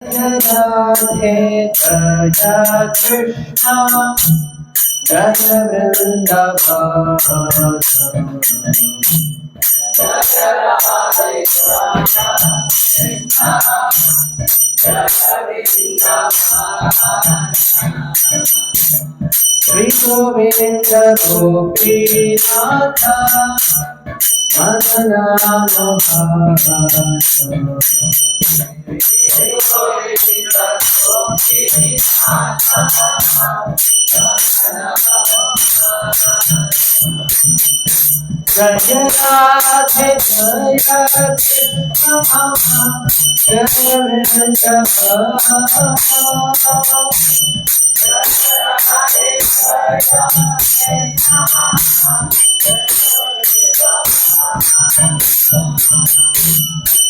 Radhe Jaya Krishna Jaya Vrindavan Jaya Radhe Jaya Krishna Jaya Vrindavan Shri Govinda Gopinatha Madana Mohan Jaya Radhe Jaya Krishna Jaya Vrindavan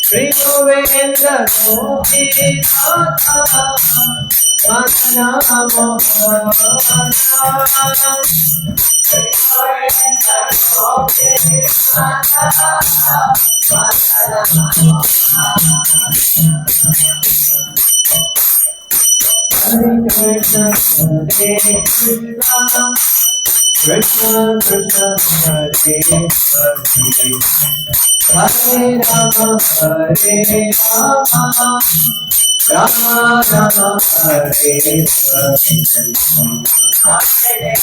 Shri Govinda Gopinatha Madana Mohan Hare Krishna Hare Krishna Krishna Krishna Hare Hare Hare Rama Rama Rama Hare Hare Krishna Krishna Krishna Hare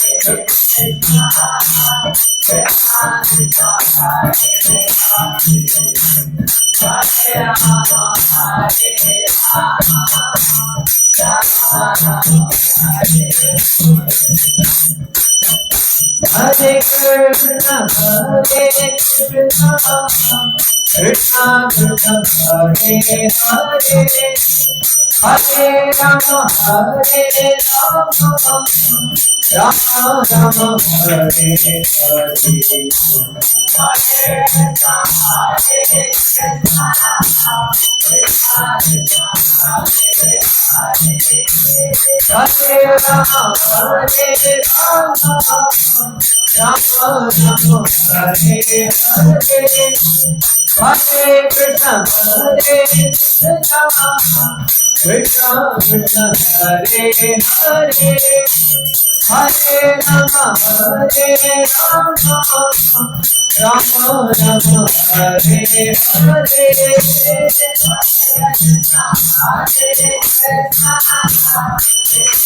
Hare Hare Rama Rama Rama Hare Hare Rama Rama Rama Hare Hare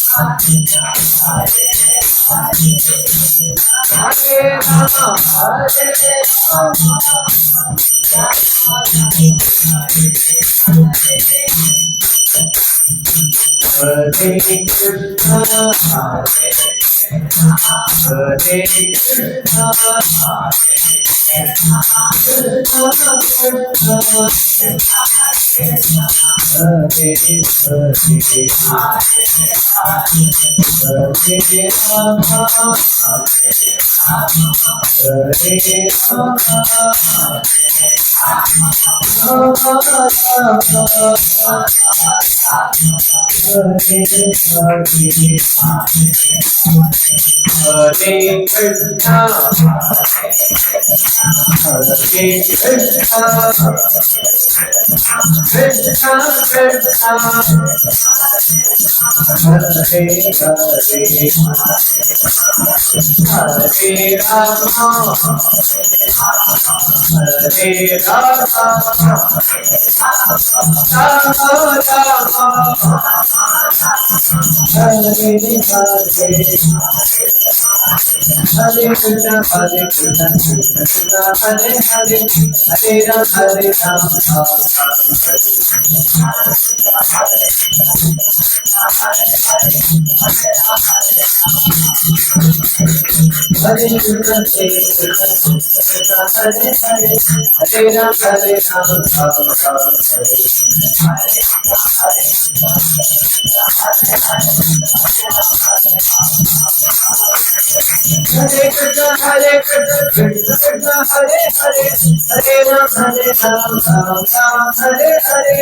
Hare Krishna Krishna Krishna Krishna Hare Hare Hare Rama Rama Rama Hare Hare Hare Rama Hare Krishna Hare Krishna Hare Krishna, Krishna Krishna, Hare Hare, Hare Ram, Ram Ram, Hare Hare.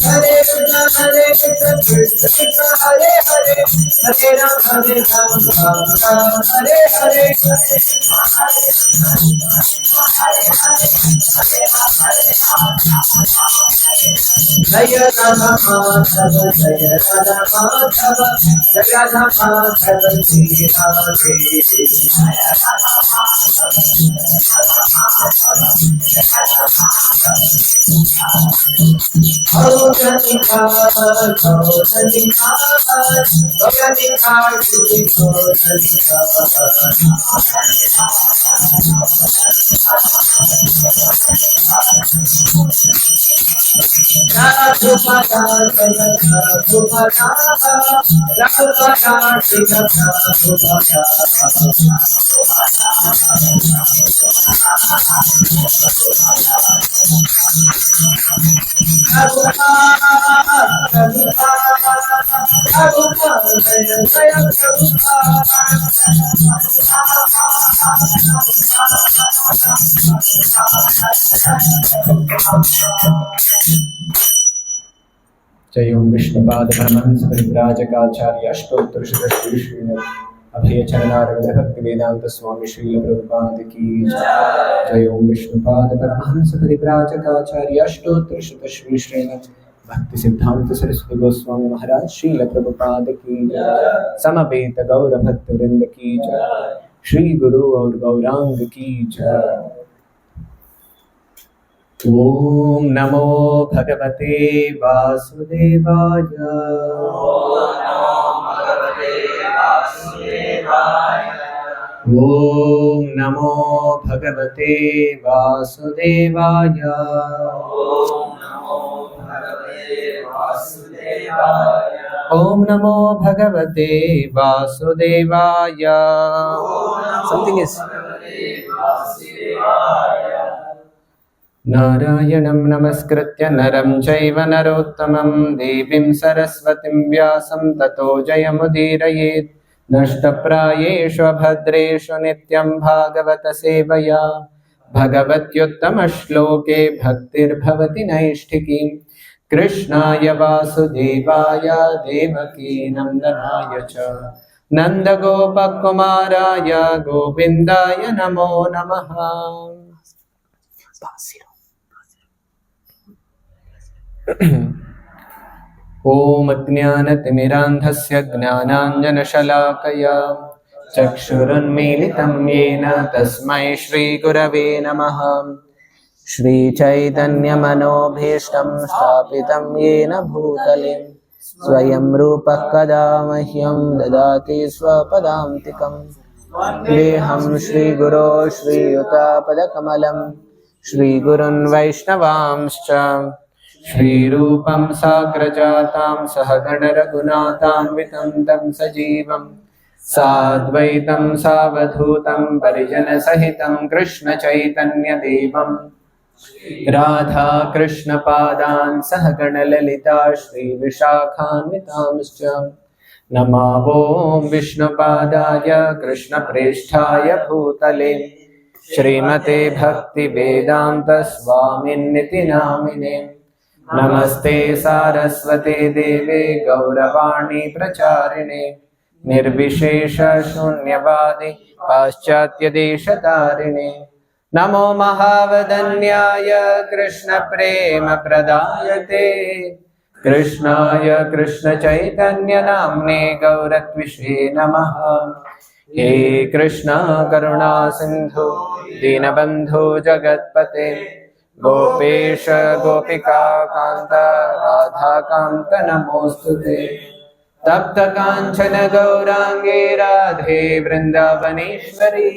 Hare Krishna, Krishna Krishna, Hare Hare, Hare Ram, Ram Ram, Hare Hare. Jaya Radha Madhava, Jaya Radha Madhava, Jaya Radha Madhava, Sri Radhe. Gauranika, Gauranika, Gauranika, Shri Gauranika. Raghupada, Raghupada, Raghupada, Shri Raghupada. जय ओम विष्णुपाद परमहंस परिव्राजकाचार्य अष्टोत्तर श्री श्रीमद अभय चरणारविंद भक्ति वेदांत स्वामी श्रील प्रभुपाद की जय। जय ओम विष्णुपाद परमहंस परिव्राजकाचार्य अष्टोत्तर श्री श्रीमद भक्ति सिद्धांत सरस्वती गोस्वामी महाराज श्रील प्रभुपाद की जय। समवेत गौर भक्त वृंद की जय। श्री गुरु और गौरांग की जय। ओम नमो भगवते वासुदेवाय। ओम नमो भगवते वासुदेवाय। ओम नमो भगवते वासुदेवाय। Something is नारायणं नमस्कृत्य नरं चैव नरोत्तमं देवीं सरस्वतीं व्यासं ततो जयमुदीरयेत्। नष्टप्रायेषु भद्रेषु नित्यं भागवत सेवया भगवत्युत्तमश्लोके भक्तिर्भवति नैष्ठिकी। कृष्णाय वासुदेवाय देवकी नन्दनाय च नन्दगोपकुमाराय गोविन्दाय नमो नमः। ओम अज्ञानतिमिरान्धस्य ज्ञानाञ्जनशलाकया चक्षुरुन्मीलितं येन तस्मै श्रीगुरवे नमः। श्रीचैतन्यमनोभीष्टं स्थापितं येन भूतले स्वयं रूपः कदा मह्यं ददाति स्वपदान्तिकम्। देहं श्रीगुरो श्रीयुतापदकमलं श्रीगुरुन् वैष्णवांश्च श्रीरूपं साग्रजातां सहगणरघुनाथान्वितं तं सजीवं साद्वैतं सावधूतं परिजनसहितं कृष्णचैतन्यदेवं राधा कृष्णपादान् सहगणललिता श्रीविशाखान्वितांश्च। नमो ॐ विष्णुपादाय कृष्णप्रेष्ठाय भूतले श्रीमते भक्तिवेदान्त स्वामिन्निति नामिने। नमस्ते सारस्वते देवे गौरवाणी प्रचारिणे निर्विशेष शून्यवादी पाश्चात्यदेशतारिणे। नमो महावदन्याय कृष्ण प्रेम प्रदायते कृष्णाय कृष्ण चैतन्य नाम्ने गौरत्विषे नमः। हे कृष्णा करुणा सिंधु दीनबंधु जगत्पते गोपेश गोपिका कांत राधा कांत नमोस्तुते। तप्त कांचन गौरांगे राधे वृंदावनेश्वरी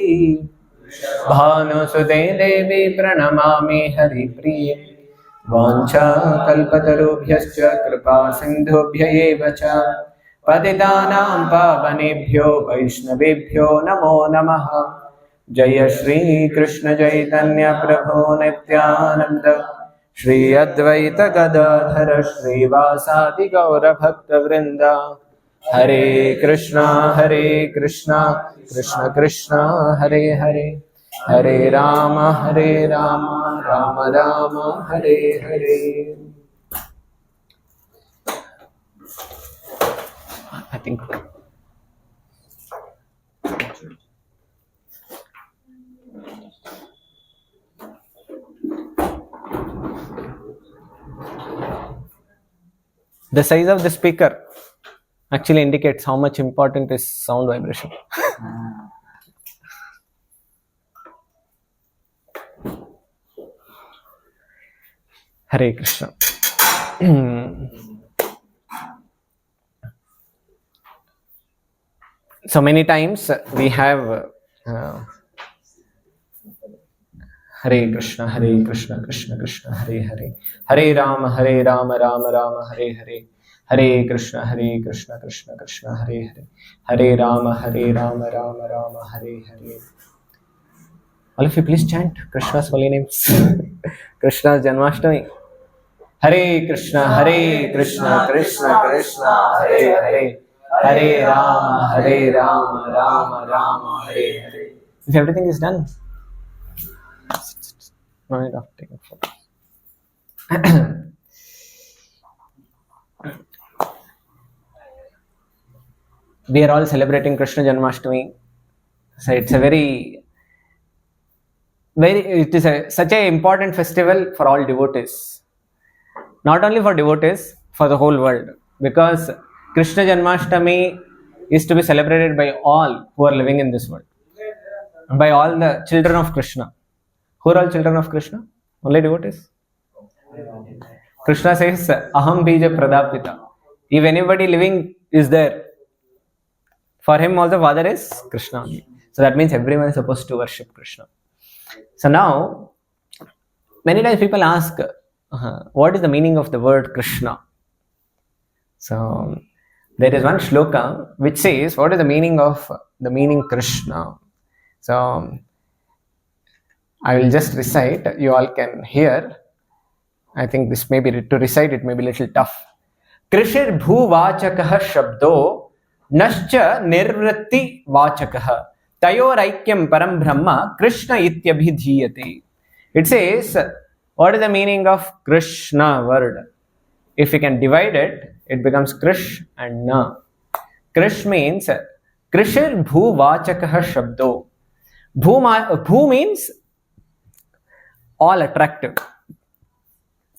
भानुसुते देवी प्रणमामि हरिप्रिये। वाञ्छा कल्पतरुभ्यश्च कृपा सिन्धुभ्य एव च पतितानां पावनेभ्यो वैष्णवेभ्यो नमो नमः। जय श्री कृष्ण चैतन्य प्रभु नित्यानंद श्री अद्वैत गदाधर श्रीवासादि गौर भक्त वृंद हरे Krishna Krishna Krishna Hare Hare Hare Ram Ram Ram Hare Hare. I think the size of the speaker actually indicates how much important is sound vibration. Hare Krishna. So many times we have Hare Krishna, Krishna Krishna, Hare Hare, Hare Rama, Rama Rama, Hare Hare, Hare Krishna, Krishna Krishna, Hare Hare, Hare Rama, Rama Rama, Hare Hare. All of you please chant Krishna's holy names. Krishna's Janmashtami. Hare Krishna, Krishna Krishna, Hare Hare, Hare Rama, Rama Rama, Hare Hare. If everything is done, no need of taking photos. We are all celebrating Krishna Janmashtami. So it's a such an important festival for all devotees. Not only for devotees, for the whole world. Because Krishna Janmashtami is to be celebrated by all who are living in this world. By all the children of Krishna. Who are all children of Krishna? Only devotees. Krishna says, Aham bija pradapita. If anybody living is there, for him also Father is Krishna. So that means everyone is supposed to worship Krishna. So now, many times people ask, what is the meaning of the word Krishna? So there is one shloka which says, what is the meaning of the meaning Krishna? So I will just recite, you all can hear. I think this may be, to recite it may be a little tough. Krishir bhu vachakah shabdo nascha nirvritti vachakah tayor aikyam param brahma Krishna ityabhidhiyate. It says, what is the meaning of Krishna word? If we can divide it, it becomes Krish and Na. Krish means Krishir bhu vachakah shabdo. Bhu means all attractive.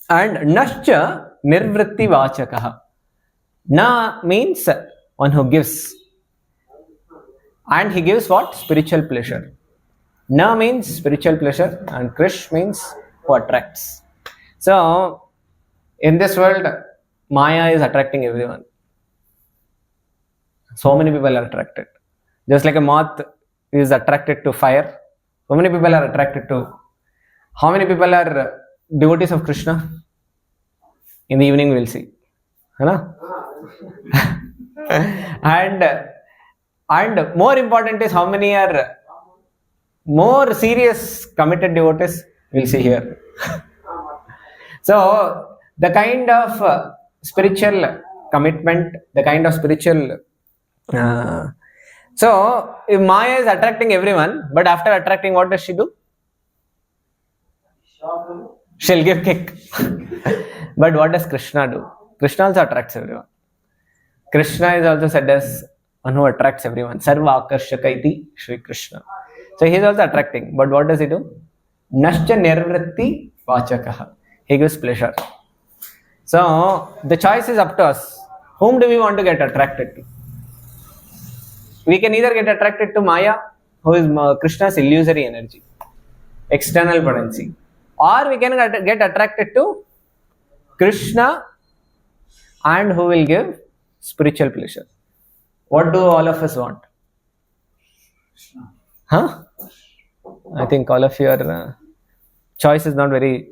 And Nascha nirvritti vachakah. Na means one who gives. And he gives what? Spiritual pleasure. Na means spiritual pleasure and Krish means who attracts. So, in this world, Maya is attracting everyone. So many people are attracted. Just like a moth is attracted to fire, so many people are attracted to. How many people are devotees of Krishna? In the evening we will see. And more important is how many are more serious committed devotees we will see here. So the kind of spiritual commitment, the kind of spiritual so if Maya is attracting everyone, but after attracting, what does she do? She'll give kick. But what does Krishna do? Krishna also attracts everyone. Krishna is also said as one who attracts everyone. Sarva akarshaka iti Shri Krishna. So he is also attracting. But what does he do? Nascha nirvritti vachakaha. He gives pleasure. So the choice is up to us. Whom do we want to get attracted to? We can either get attracted to Maya, who is Krishna's illusory energy, external potency, or we can get attracted to Krishna and who will give spiritual pleasure. What do all of us want? Huh? I think all of your choice is not very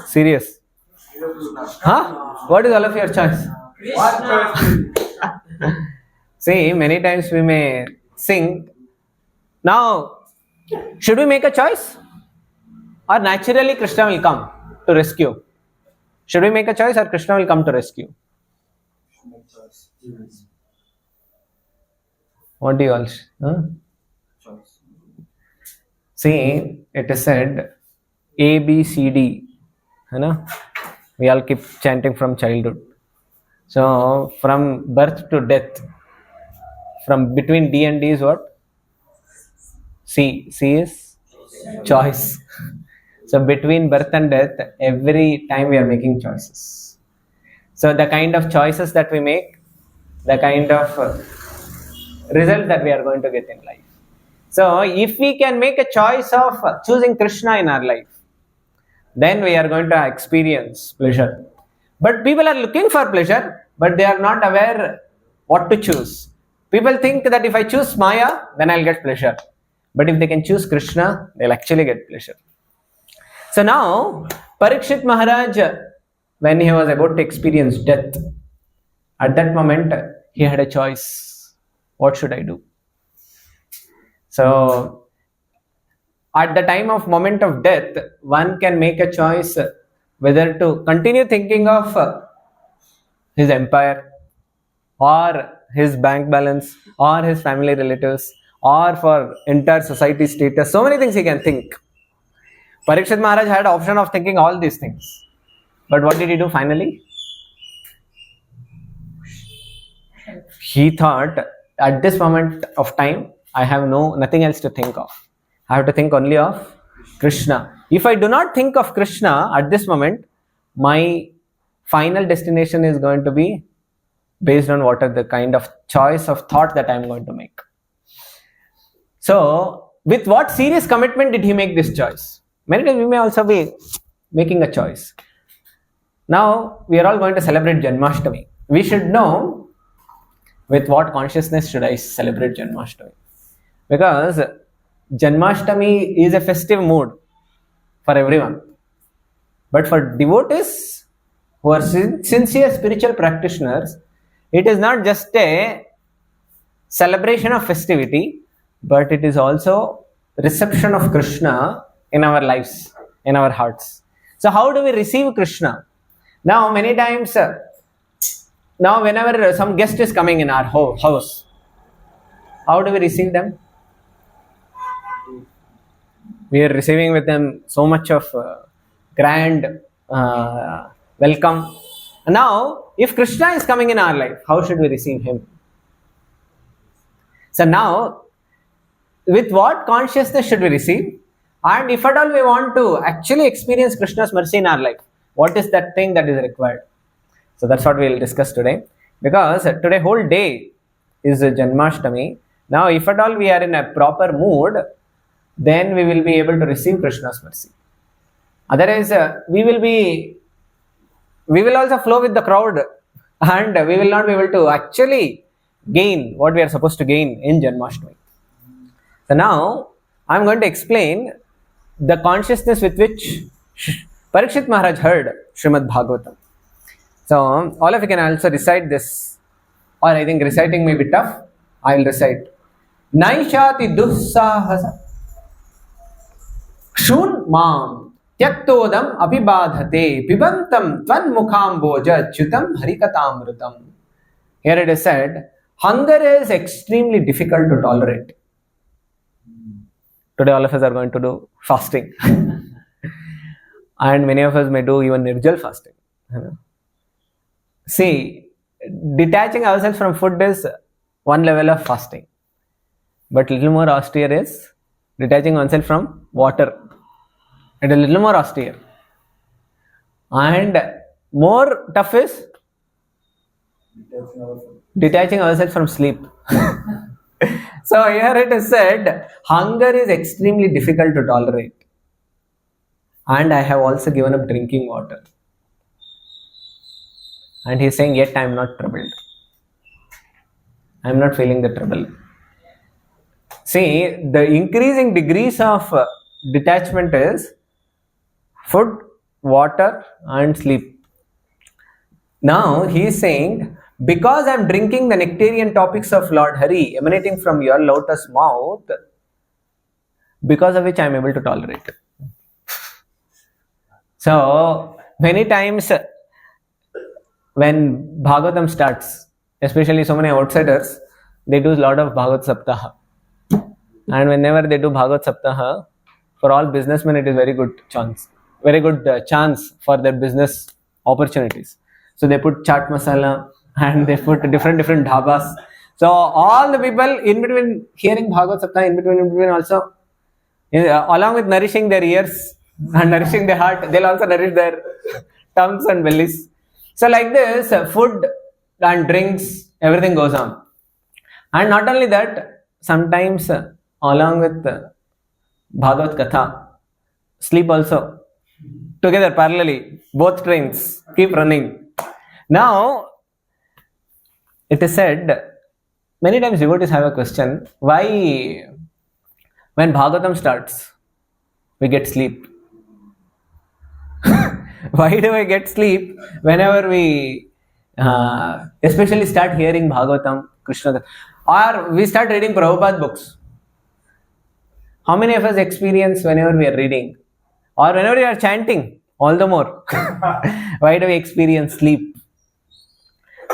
serious. Huh? What is all of your choice? See, many times we may sing. Now, Should we make a choice? Or naturally Krishna will come to rescue? Should we make a choice or Krishna will come to rescue? What do you all? See, it is said A, B, C, D. We all keep chanting from childhood. So, from birth to death, from between D and D is what? C. C is choice. So, between birth and death, every time we are making choices. So, the kind of choices that we make, the kind of result that we are going to get in life. So, if we can make a choice of choosing Krishna in our life, then we are going to experience pleasure. But people are looking for pleasure, but they are not aware what to choose. People think that if I choose Maya, then I'll get pleasure. But if they can choose Krishna, they'll actually get pleasure. So now, Parikshit Maharaj, when he was about to experience death, at that moment, he had a choice. What should I do? So, at the time of moment of death, one can make a choice whether to continue thinking of his empire or his bank balance or his family relatives or for entire society status. So many things he can think. Parikshit Maharaj had option of thinking all these things. But what did he do finally? He thought, at this moment of time, I have nothing else to think of. I have to think only of Krishna. If I do not think of Krishna at this moment, my final destination is going to be based on what are the kind of choice of thought that I am going to make. So, with what serious commitment did he make this choice? Many times we may also be making a choice. Now, we are all going to celebrate Janmashtami. We should know with what consciousness should I celebrate Janmashtami. Because Janmashtami is a festive mood for everyone. But for devotees who are sincere spiritual practitioners, it is not just a celebration of festivity, but it is also reception of Krishna in our lives, in our hearts. So how do we receive Krishna? Now many times, whenever some guest is coming in our house, how do we receive them? We are receiving with them so much of grand welcome. Now, if Krishna is coming in our life, how should we receive him? So now, with what consciousness should we receive? And if at all we want to actually experience Krishna's mercy in our life, what is that thing that is required? So that's what we will discuss today. Because today whole day is Janmashtami. Now, if at all we are in a proper mood, then we will be able to receive Krishna's mercy. Otherwise, we will also flow with the crowd and we will not be able to actually gain what we are supposed to gain in Janmashtami. So now, I am going to explain the consciousness with which Parikshit Maharaj heard Srimad Bhagavatam. So, all of you can also recite this, or I think reciting may be tough. I will recite. Naishati dussahasa Shun mam tyaktodam abhibadhate pibantam tvan mukhamboja chutam harikatamrutam. Here it is said, hunger is extremely difficult to tolerate. Today all of us are going to do fasting. And many of us may do even Nirjal fasting. See, detaching ourselves from food is one level of fasting. But little more austere is detaching oneself from water. It is a little more austere. And more tough is detaching ourselves from sleep. So here it is said, hunger is extremely difficult to tolerate. And I have also given up drinking water. And he is saying, yet I am not troubled. I am not feeling the trouble. See, the increasing degrees of detachment is food, water and sleep. Now he is saying, because I am drinking the nectarian topics of Lord Hari emanating from your lotus mouth, because of which I am able to tolerate. So many times when Bhagavatam starts, especially so many outsiders, they do a lot of Bhagavat Saptaha. And whenever they do Bhagavat Saptaha, for all businessmen it is very good chance for their business opportunities. So they put chaat masala and they put different dhabas. So all the people in between hearing Bhagavat Saptaha, in between also, along with nourishing their ears and nourishing their heart, they'll also nourish their tongues and bellies. So like this, food and drinks, everything goes on. And not only that, sometimes along with Bhagavat Katha, sleep also. Together, parallelly, both trains keep running. Now, it is said, many times devotees have a question, why when Bhagavatam starts, we get sleep? Why do we get sleep whenever we especially start hearing Bhagavatam, Krishna, or we start reading Prabhupada books? How many of us experience whenever we are reading or whenever we are chanting, all the more? Why do we experience sleep?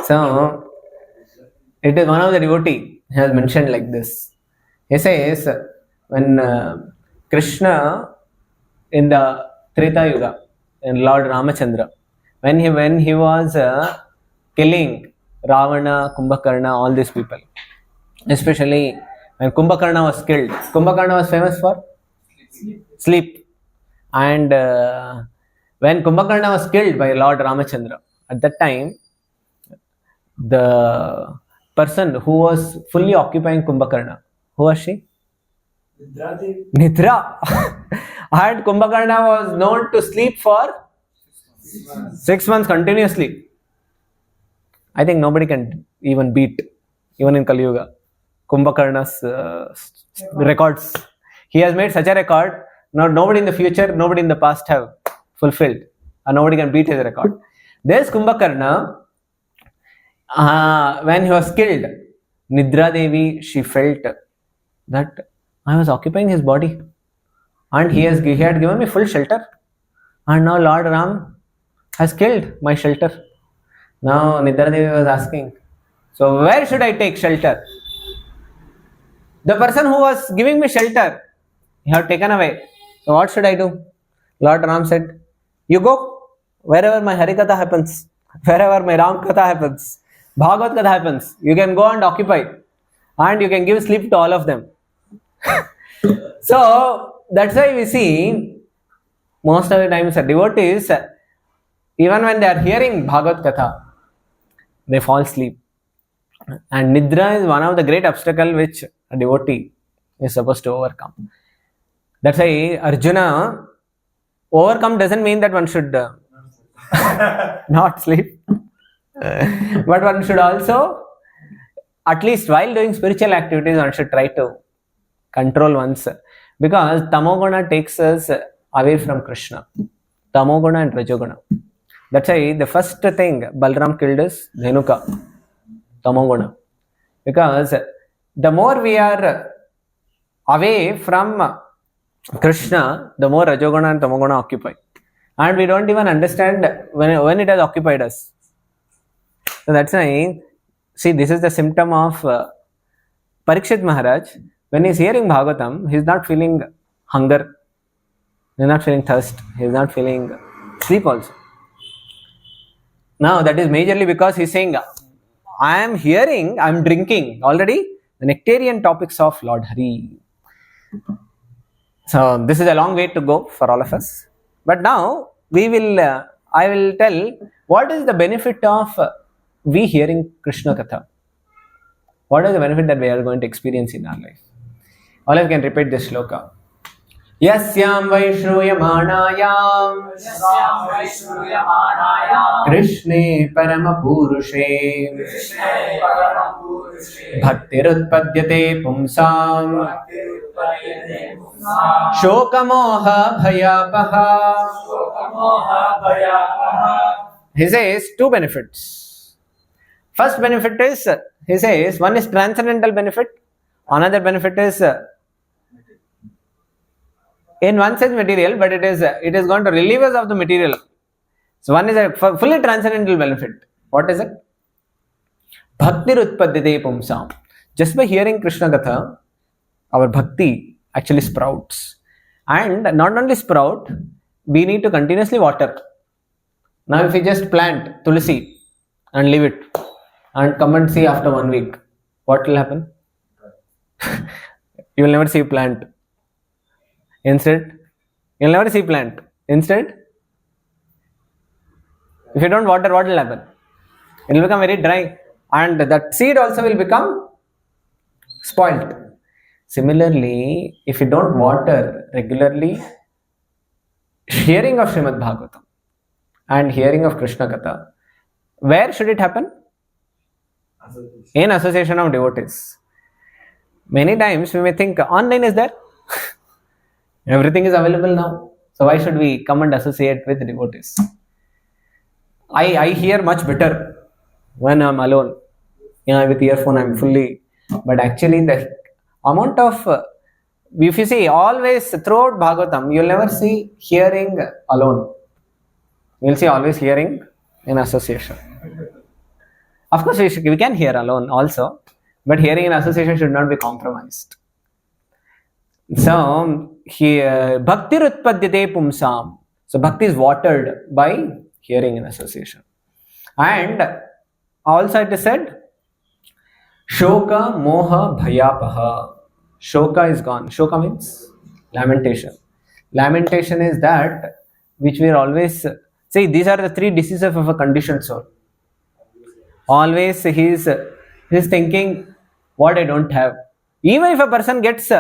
So, it is one of the devotee has mentioned like this. He says, when Krishna in the Treta Yuga, in Lord Ramachandra, when he was killing Ravana, Kumbhakarna, all these people, especially when Kumbhakarna was killed. Kumbhakarna was famous for sleep. And when Kumbhakarna was killed by Lord Ramachandra, at that time, the person who was fully occupying Kumbhakarna, who was she? Nidra. And Kumbhakarna was known to sleep for 6 months continuously. I think nobody can even beat, even in Kali Yuga, Kumbhakarna's records. He has made such a record, nobody in the future, nobody in the past have fulfilled, and nobody can beat his record. There's Kumbhakarna, when he was killed, Nidra Devi, she felt that I was occupying his body and he had given me full shelter, and now Lord Ram has killed my shelter. Now Nidra Devi was asking, so where should I take shelter? The person who was giving me shelter, he had taken away. So what should I do? Lord Ram said, you go wherever my Harikatha happens, wherever my Ram Katha happens, Bhagavad Katha happens, you can go and occupy, and you can give sleep to all of them. So that's why we see most of the times devotees, even when they are hearing Bhagavad Katha, they fall asleep. And Nidra is one of the great obstacles which a devotee is supposed to overcome. That's why Arjuna, overcome doesn't mean that one should not sleep. But one should also, at least while doing spiritual activities, one should try to control oneself. Because Tamoguna takes us away from Krishna. Tamoguna and Rajoguna. That's why the first thing Balram killed is Dhenuka, Tamoguna. Because the more we are away from Krishna, the more Rajoguna and Tamoguna occupy. And we don't even understand when it has occupied us. So that's why, see, this is the symptom of Parikshit Maharaj. When he is hearing Bhagavatam, he is not feeling hunger, he is not feeling thirst, he is not feeling sleep also. Now that is majorly because he is saying, I am hearing, I am drinking already the nectarian topics of Lord Hari. So this is a long way to go for all of us. But now I will tell what is the benefit of we hearing Krishna Katha. What is the benefit that we are going to experience in our life? All of you can repeat this shloka. Yasyam Vaishruyamānāyām Krishne Paramapurushe Bhaktirutpadyate Pumsam Shokamoha Bhayapaha. He says two benefits. First benefit is, he says, one is transcendental benefit, another benefit is in one sense material, but it is going to relieve us of the material. So one is a fully transcendental benefit. What is it? Bhakti utpadyate pumsam. Just by hearing Krishna Katha, our bhakti actually sprouts. And not only sprout, we need to continuously water. Now if we just plant tulsi and leave it and come and see after 1 week, what will happen? You will never see plant. Instead, you'll never see plant. Instead, if you don't water, what will happen? It will become very dry, and that seed also will become spoilt. Similarly, if you don't water regularly, hearing of Srimad Bhagavatam and hearing of Krishna Katha, where should it happen? In association of devotees. Many times we may think online is there. Everything is available now. So why should we come and associate with devotees? I hear much better when I'm alone. With earphone I'm fully. But actually the amount of, if you see always throughout Bhagavatam, you'll never see hearing alone. You'll see always hearing in association. Of course we can hear alone also. But hearing in association should not be compromised. So, here, bhakti utpadyate pumsam. So, bhakti is watered by hearing in association. And also it is said, shoka moha bhayapaha. Shoka is gone. Shoka means lamentation. Lamentation is that which we are always, see, these are the three diseases of a conditioned soul. Always he is thinking, what I don't have. Even if a person gets,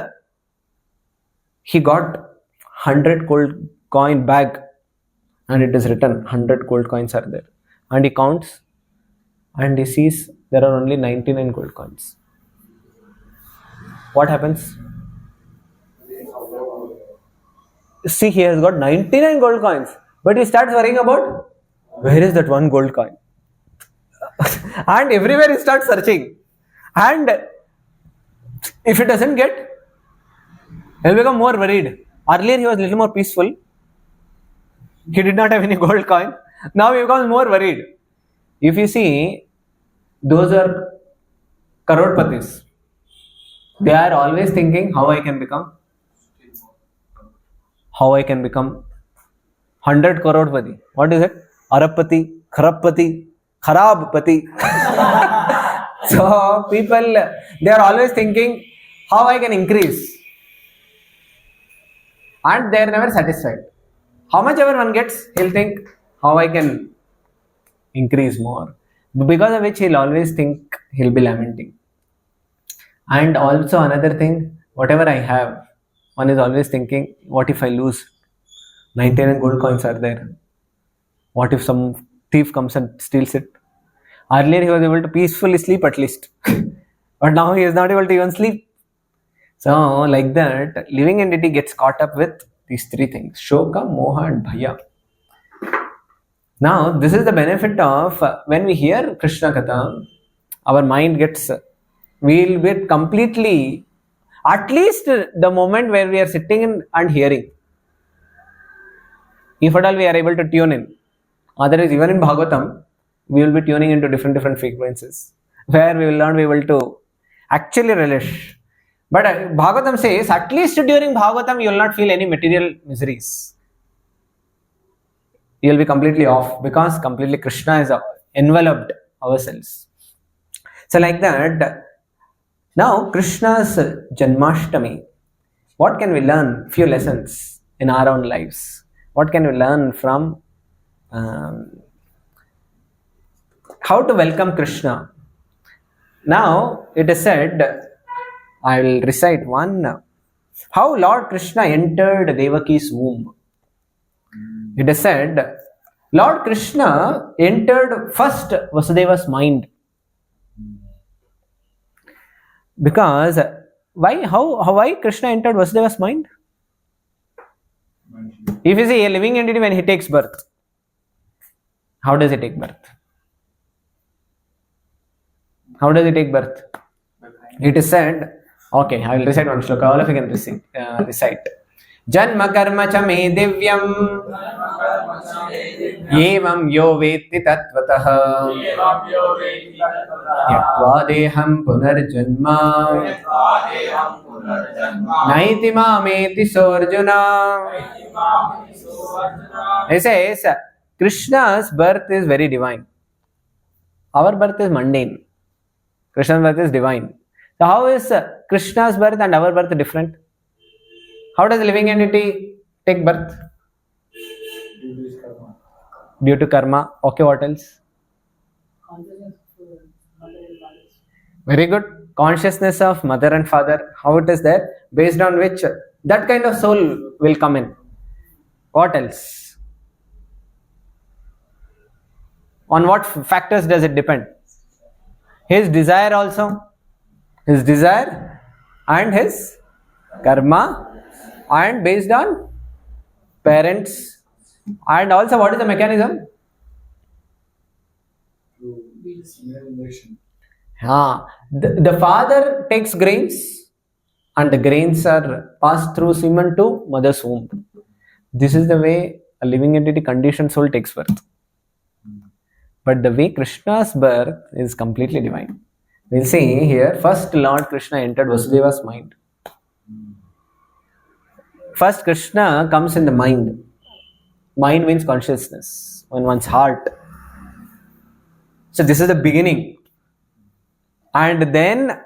he got 100 gold coin bag and it is written 100 gold coins are there. And he counts and he sees there are only 99 gold coins. What happens? See, he has got 99 gold coins, but he starts worrying about where is that one gold coin? And everywhere he starts searching. And if he doesn't get, he'll become more worried. Earlier he was a little more peaceful. He did not have any gold coin. Now he becomes more worried. If you see, those are crorepati's. They are always thinking how I can become 100 crorepati. What is it? Arabpati, Kharabpati, Kharabpati. So people, they are always thinking how I can increase. And they are never satisfied. How much ever one gets, he'll think how I can increase more. Because of which he'll always think he'll be lamenting. And also another thing, whatever I have, one is always thinking, what if I lose? 99 gold coins are there. What if some thief comes and steals it? Earlier he was able to peacefully sleep at least. But now he is not able to even sleep. So like that, living entity gets caught up with these three things. Shoka, moha and bhaya. Now this is the benefit of when we hear Krishna Katha, our mind gets, we'll get completely, at least the moment where we are sitting and hearing. If at all we are able to tune in. Otherwise even in Bhagavatam, we will be tuning into different frequencies where we will not be able to actually relish. But Bhagavatam says, at least during Bhagavatam, you will not feel any material miseries. You will be completely off because completely Krishna has enveloped ourselves. So like that, now Krishna's Janmashtami, what can we learn? Few lessons in our own lives. What can we learn from how to welcome Krishna? Now it is said, I will recite one. How Lord Krishna entered Devaki's womb. It is said, Lord Krishna entered first Vasudeva's mind. Because why Krishna entered Vasudeva's mind? If you see a living entity when he takes birth, how does he take birth? How does he take birth? It is said, okay, I will recite one shloka, all of you can recite. जन्म कर्म च मे दिव्यम् एवं यो वेत्ति तत्त्वतः त्यक्त्वा देहं पुनर्जन्म नैति मामेति सोऽर्जुन. It says Krishna's birth is very divine. Our birth is mundane. Krishna's birth is divine. So how is Krishna's birth and our birth different? How does a living entity take birth? Due to karma. Okay, what else? Very good. Consciousness of mother and father. How it is there? Based on which that kind of soul will come in. What else? On what factors does it depend? His desire also. His desire and his karma, and based on parents, and also what is the mechanism? The father takes grains and the grains are passed through semen to mother's womb. This is the way a living entity conditioned soul takes birth. But the way Krishna's birth is completely divine. We'll see here, first Lord Krishna entered Vasudeva's mind. First Krishna comes in the mind. Mind means consciousness, in one's heart. So this is the beginning. And then,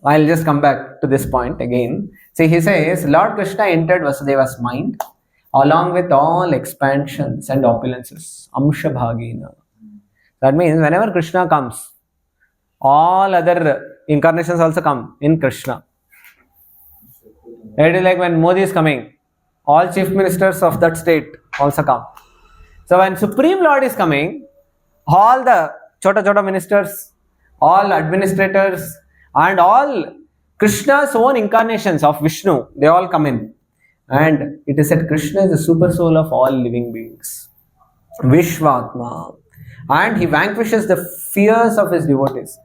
I'll just come back to this point again. See, he says, Lord Krishna entered Vasudeva's mind along with all expansions and opulences. Amsha Bhagina. That means whenever Krishna comes, all other incarnations also come in Krishna. It is like when Modi is coming, all chief ministers of that state also come. So when Supreme Lord is coming, all the chota ministers, all administrators, and all Krishna's own incarnations of Vishnu, they all come in. And it is said Krishna is the super soul of all living beings. Vishvatma. And he vanquishes the fears of his devotees.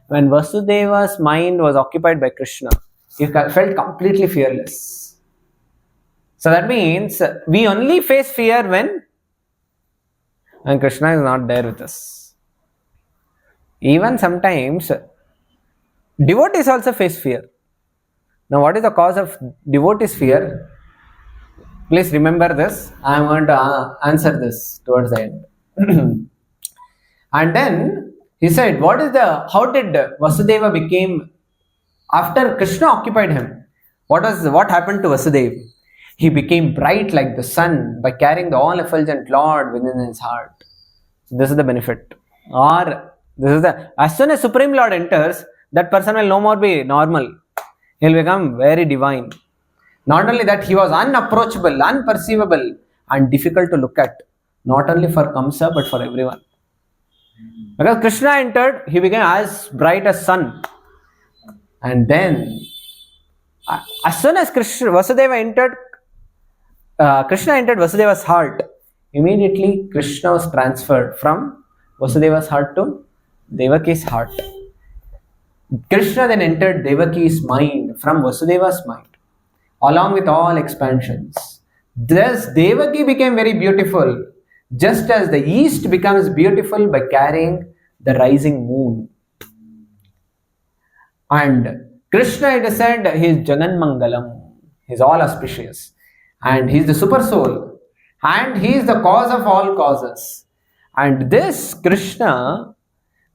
When Vasudeva's mind was occupied by Krishna, he felt completely fearless. So that means we only face fear when Krishna is not there with us. Even sometimes devotees also face fear. Now what is the cause of devotees' fear? Please remember this. I am going to answer this towards the end. And then he said, how did Vasudeva became, after Krishna occupied him, what happened to Vasudeva? He became bright like the sun by carrying the all-effulgent Lord within his heart. So this is the benefit. As soon as Supreme Lord enters, that person will no more be normal. He will become very divine. Not only that, he was unapproachable, unperceivable, and difficult to look at. Not only for Kamsa, but for everyone. Because Krishna entered, he became as bright as sun. And then, as soon as Krishna entered Vasudeva's heart, immediately Krishna was transferred from Vasudeva's heart to Devaki's heart. Krishna then entered Devaki's mind from Vasudeva's mind, along with all expansions. Thus, Devaki became very beautiful, just as the east becomes beautiful by carrying the rising moon. And Krishna, it is said, he is Jagan Mangalam. He is all auspicious. And he is the super soul. And he is the cause of all causes. And this Krishna,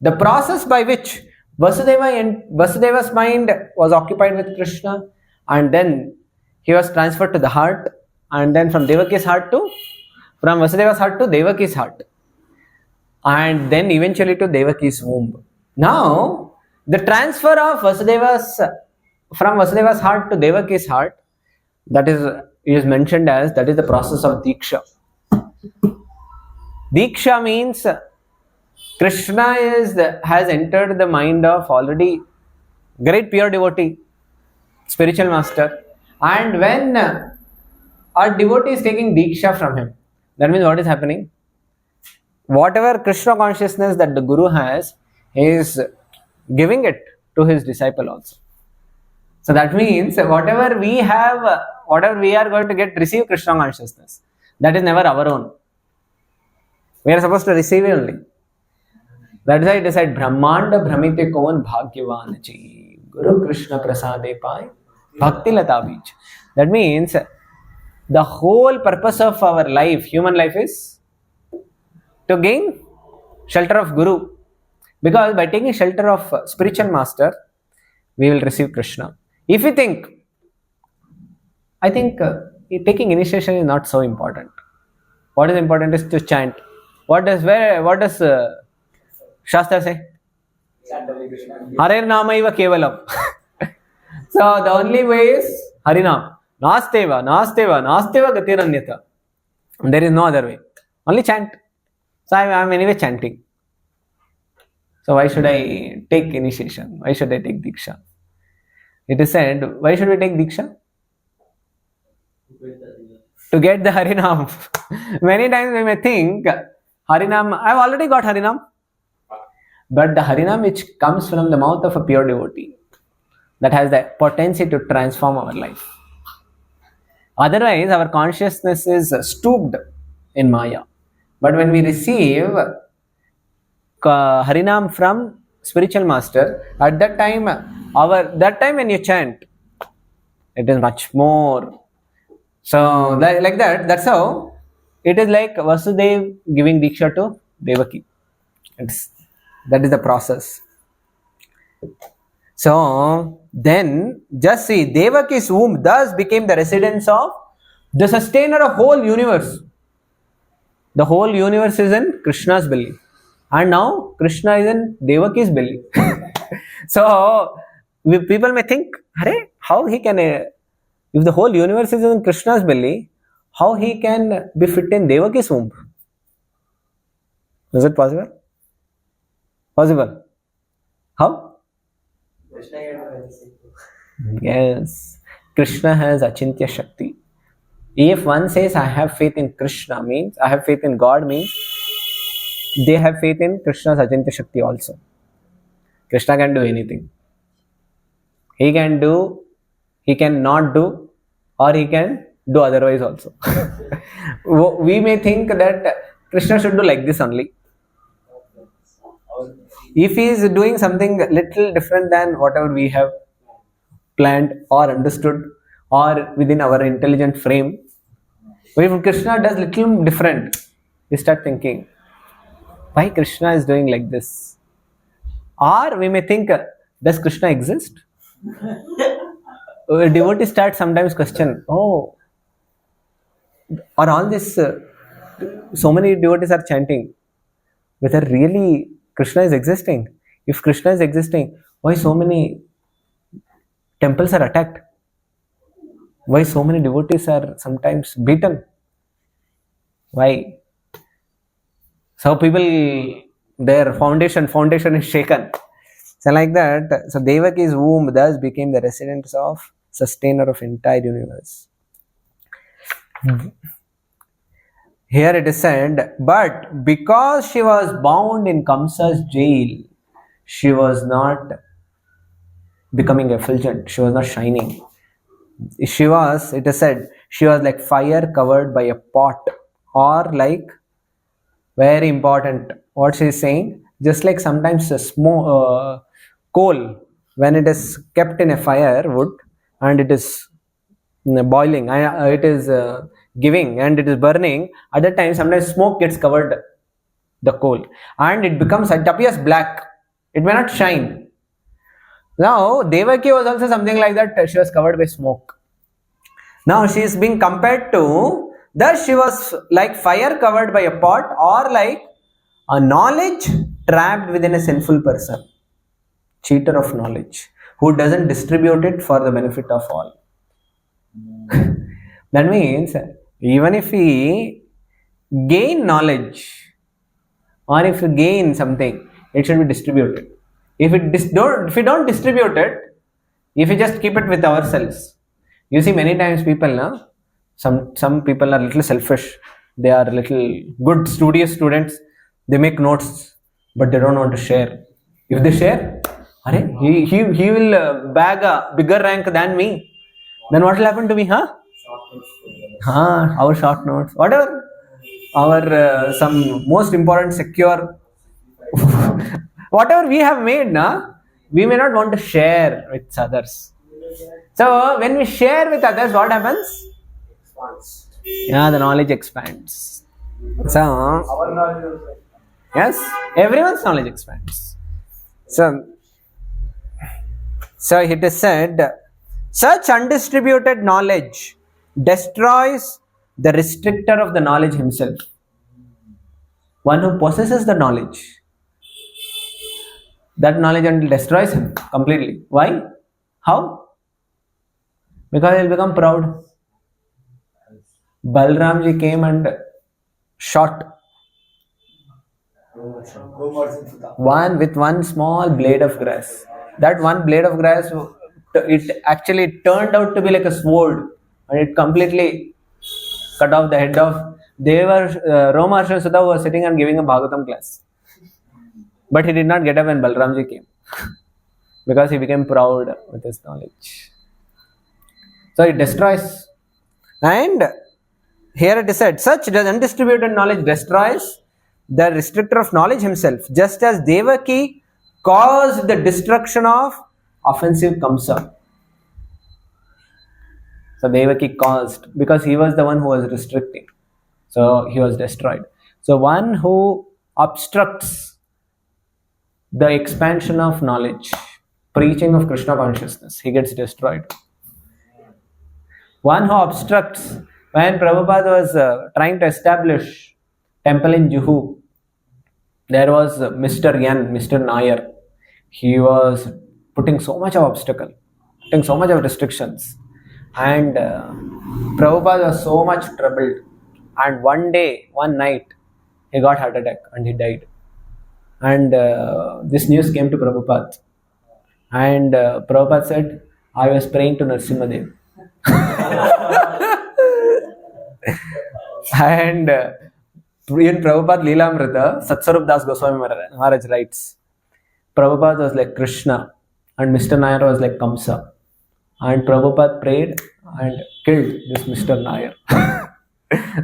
the process by which Vasudeva's mind was occupied with Krishna, and then he was transferred to the heart, and then from Vasudeva's heart to Devaki's heart, and then eventually to Devaki's womb. Now, the transfer of from Vasudeva's heart to Devaki's heart, that is mentioned as, that is the process of Diksha. Diksha means Krishna has entered the mind of already great pure devotee, spiritual master, and when a devotee is taking Diksha from him, that means what is happening? Whatever Krishna consciousness that the Guru has, he is giving it to his disciple also. So that means whatever we have, whatever we are going to receive Krishna consciousness, that is never our own. We are supposed to receive it only. That's why it is said, Brahmanda Brahmite Kon Bhagyavan Ji, Guru Krishna Prasade Pai, Bhakti Lata Bij. That means the whole purpose of our life, human life, is to gain shelter of Guru. Because by taking shelter of spiritual master, we will receive Krishna. If you think, I think taking initiation is not so important. What is important is to chant. What does Shastra say? Hare Namaiva Kevalam. So the only way is Harinam. Nasteva Gatiranyata. There is no other way. Only chant. So I am anyway chanting. So why should I take initiation? Why should I take Diksha? It is said, why should we take Diksha? To get the Harinam. Many times we may think, Harinam, I have already got Harinam. But the Harinam which comes from the mouth of a pure devotee, that has the potency to transform our life. Otherwise, our consciousness is stooped in Maya. But when we receive Harinam from spiritual master, at that time when you chant, it is much more. So like that, that's how it is like Vasudev giving Diksha to Devaki. That is the process. So then just see, Devaki's womb thus became the residence of the sustainer of whole universe. The whole universe is in Krishna's belly. And now Krishna is in Devaki's belly. So people may think, how he can, if the whole universe is in Krishna's belly, how he can be fit in Devaki's womb? Is it possible? Possible. How? Yes. Krishna has Achintya Shakti. If one says, I have faith in Krishna, means I have faith in God, means they have faith in Krishna's Achintya Shakti also. Krishna can do anything. He can do, he can not do, or he can do otherwise also. We may think that Krishna should do like this only. If he is doing something little different than whatever we have planned or understood or within our intelligent frame, if Krishna does little different, we start thinking, why Krishna is doing like this? Or we may think, does Krishna exist? Devotees start sometimes question, or all this, so many devotees are chanting, whether really Krishna is existing. If Krishna is existing, why so many temples are attacked? Why so many devotees are sometimes beaten? Why? So people, their foundation is shaken. So like that, so Devaki's womb thus became the residence of sustainer of entire universe. Here it is said, but because she was bound in Kamsa's jail, she was not becoming effulgent, she was not shining. She was, it is said, she was like fire covered by a pot, or like, very important, what she is saying, just like sometimes a smoke, coal, when it is kept in a firewood and it is boiling, it is giving and it is burning, at that time sometimes smoke gets covered the coal and it appears black, it may not shine. Now Devaki was also something like that, she was covered by smoke. Now she is being compared to, thus she was like fire covered by a pot, or like a knowledge trapped within a sinful person, cheater of knowledge, who doesn't distribute it for the benefit of all. That means, even if we gain knowledge, or if we gain something, it should be distributed. If we don't distribute it, if we just keep it with ourselves, you see many times people, some people are little selfish, they are little good studious students, they make notes, but they don't want to share. If they share, He will bag a bigger rank than me. Then what will happen to me, huh? Our short notes, whatever. Our some most important secure, whatever we have made, we may not want to share with others. So when we share with others, what happens? Yeah, the knowledge expands. So Our knowledge is like yes, everyone's knowledge expands. So it is said, such undistributed knowledge destroys the restrictor of the knowledge himself. One who possesses the knowledge, that knowledge destroys him completely. Why? How? Because he'll become proud. Balramji came and shot one small blade of grass. That one blade of grass, it actually turned out to be like a sword, and it completely cut off the head of Roma Sudha was sitting and giving a Bhagavatam class. But he did not get up when Balramji came because he became proud with his knowledge. So it destroys. And here it is said, such undistributed knowledge destroys the restrictor of knowledge himself, just as Devaki caused the destruction of offensive Kamsa. So Devaki caused, because he was the one who was restricting. So he was destroyed. So one who obstructs the expansion of knowledge, preaching of Krishna consciousness, he gets destroyed. One who obstructs, when Prabhupada was trying to establish temple in Juhu, there was Mr. Nair. He was putting so much of obstacle, putting so much of restrictions. And Prabhupada was so much troubled. And one night, he got heart attack and he died. And this news came to Prabhupada. And Prabhupada said, I was praying to Narasimhadev. And in Prabhupada Leelamrita, Satswarup Das Goswami Maharaj writes, Prabhupada was like Krishna and Mr. Nair was like Kamsa. And Prabhupada prayed and killed this Mr. Nair.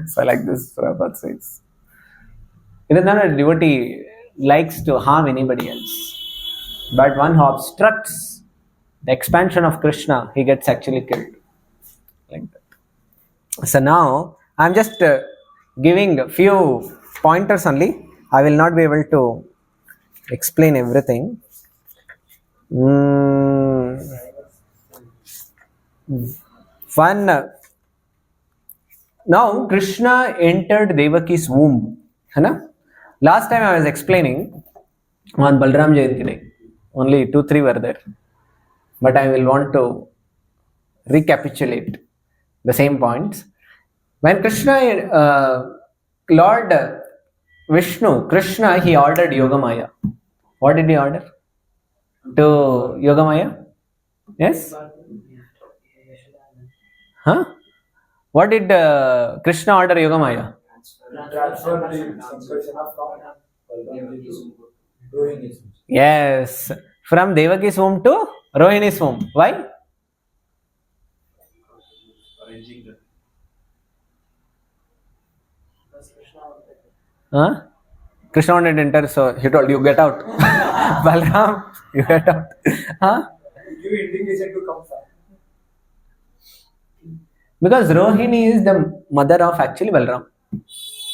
So like this, Prabhupada says. It is not a devotee likes to harm anybody else. But one who obstructs the expansion of Krishna, he gets actually killed. Like that. So now, I am just giving a few pointers only. I will not be able to explain everything. Now Krishna entered Devaki's womb. Last time I was explaining on Balram Jayanti Day. Only 2-3 were there. But I will want to recapitulate the same points. When Krishna, Lord Vishnu, Krishna, he ordered Yogamaya. What did he order? To Yogamaya? Yes? Huh? What did Krishna order Yogamaya? transfer the subscription of Rohini's womb. Yes. From Devaki's womb to Rohini's womb. Why? Huh? Krishna wanted to enter, so he told you get out. Balram, you get out. Huh? Give indication to come back. Because Rohini is the mother of actually Balram,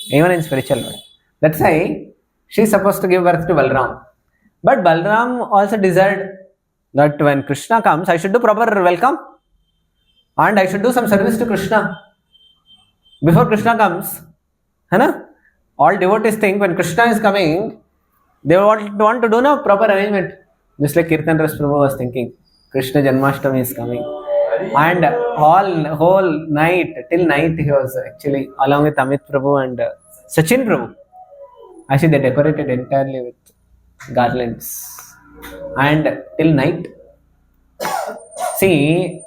even in spiritual world. That's why she is supposed to give birth to Balram. But Balram also desired that when Krishna comes, I should do proper welcome and I should do some service to Krishna before Krishna comes. All devotees think when Krishna is coming, they want to do no proper arrangement. Just like Kirtan Ras Prabhu was thinking, Krishna Janmashtami is coming. And whole night, till night, he was actually along with Amit Prabhu and Sachin Prabhu. Actually, they decorated entirely with garlands. And till night, see,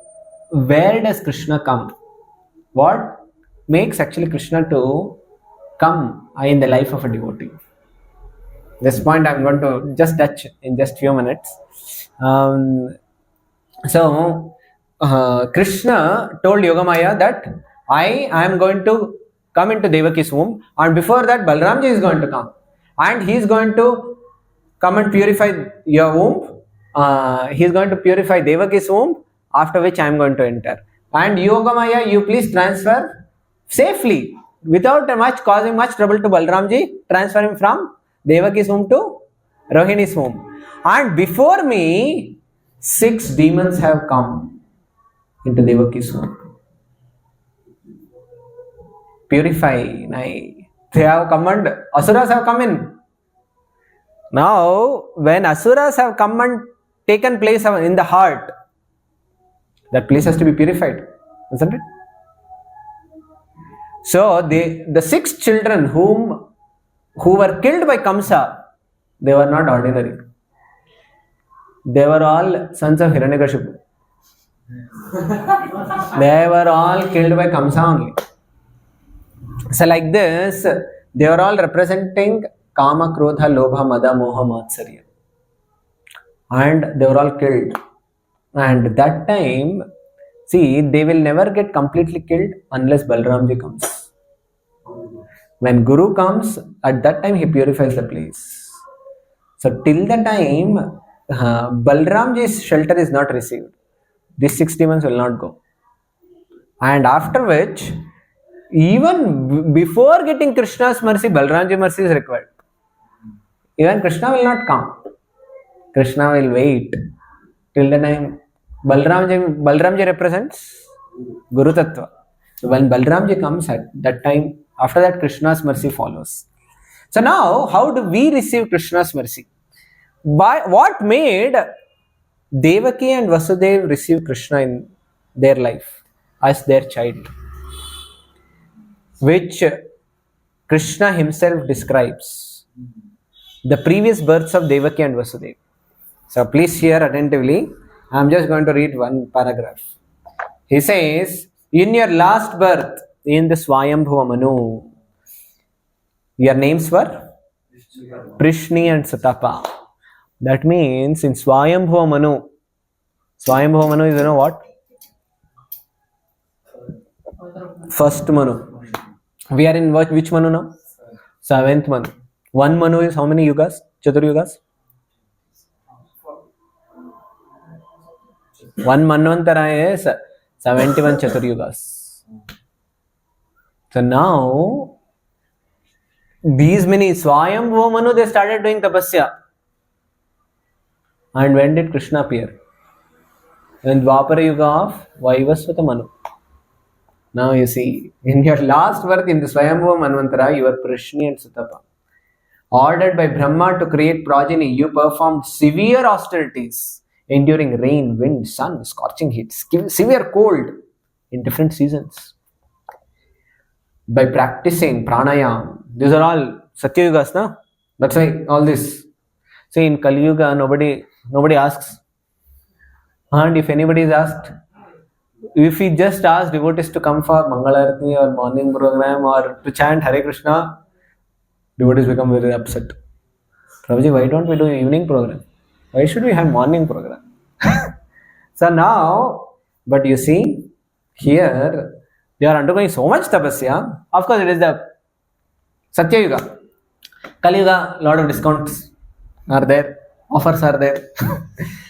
where does Krishna come? What makes actually Krishna to come in the life of a devotee? This point I'm going to just touch in just few minutes. Krishna told Yogamaya that I am going to come into Devaki's womb, and before that Balramji is going to come, and he is going to come and purify your womb. He is going to purify Devaki's womb, after which I am going to enter. And Yogamaya, you please transfer safely, without causing much trouble to Balramji, transfer him from Devaki's womb to Rohini's womb. And before me, 6 demons have come into Devaki's womb. Purify. They have come and Asuras have come in. Now, when Asuras have come and taken place in the heart, that place has to be purified, isn't it? So, the 6 children who were killed by Kamsa, they were not ordinary. They were all sons of Hiranyakashipu. They were all killed by Kamsa only. So like this, they were all representing Kama, Krodha, Lobha, Mada, Moha, Matsarya. And they were all killed. And that time, see, they will never get completely killed unless Balramji comes. When Guru comes, at that time he purifies the place. So till the time Balramji's shelter is not received, these 6 demons will not go. And after which, even before getting Krishna's mercy, Balramji mercy is required. Even Krishna will not come. Krishna will wait till the time Balramji represents Guru Tattva. So when Balramji comes at that time, after that Krishna's mercy follows. So now, how do we receive Krishna's mercy? What made Devaki and Vasudeva receive Krishna in their life as their child, which Krishna himself describes the previous births of Devaki and Vasudeva. So please hear attentively. I am just going to read one paragraph. He says, in your last birth in the Swayambhuva Manu, your names were Prishni and Satapa. That means in Swayambhuva Manu is, you know what? First Manu. We are in which Manu now? 7th Manu. One Manu is how many yugas? Chatur yugas? One Manvantara is 71 Chatur yugas. So now, these many Swayambhuva Manu, they started doing tapasya. And when did Krishna appear? In Dwapara Yuga of Vaivasvata Manu. Now you see, in your last birth in the Swayambhuva Manvantara, you were Prishni and Satapa. Ordered by Brahma to create progeny, you performed severe austerities, enduring rain, wind, sun, scorching heat, severe cold in different seasons. By practicing pranayama, these are all Satya Yugas, no? That's why all this. See, in Kali Yuga, nobody asks. And if anybody is asked, if we just ask devotees to come for Mangalarati or morning program or to chant Hare Krishna, devotees become very upset. Prabhuji, why don't we do evening program? Why should we have morning program? So now, but you see, here, they are undergoing so much tapasya. Of course, it is the Satya Yuga. Kali Yuga, lot of discounts are there, offers are there.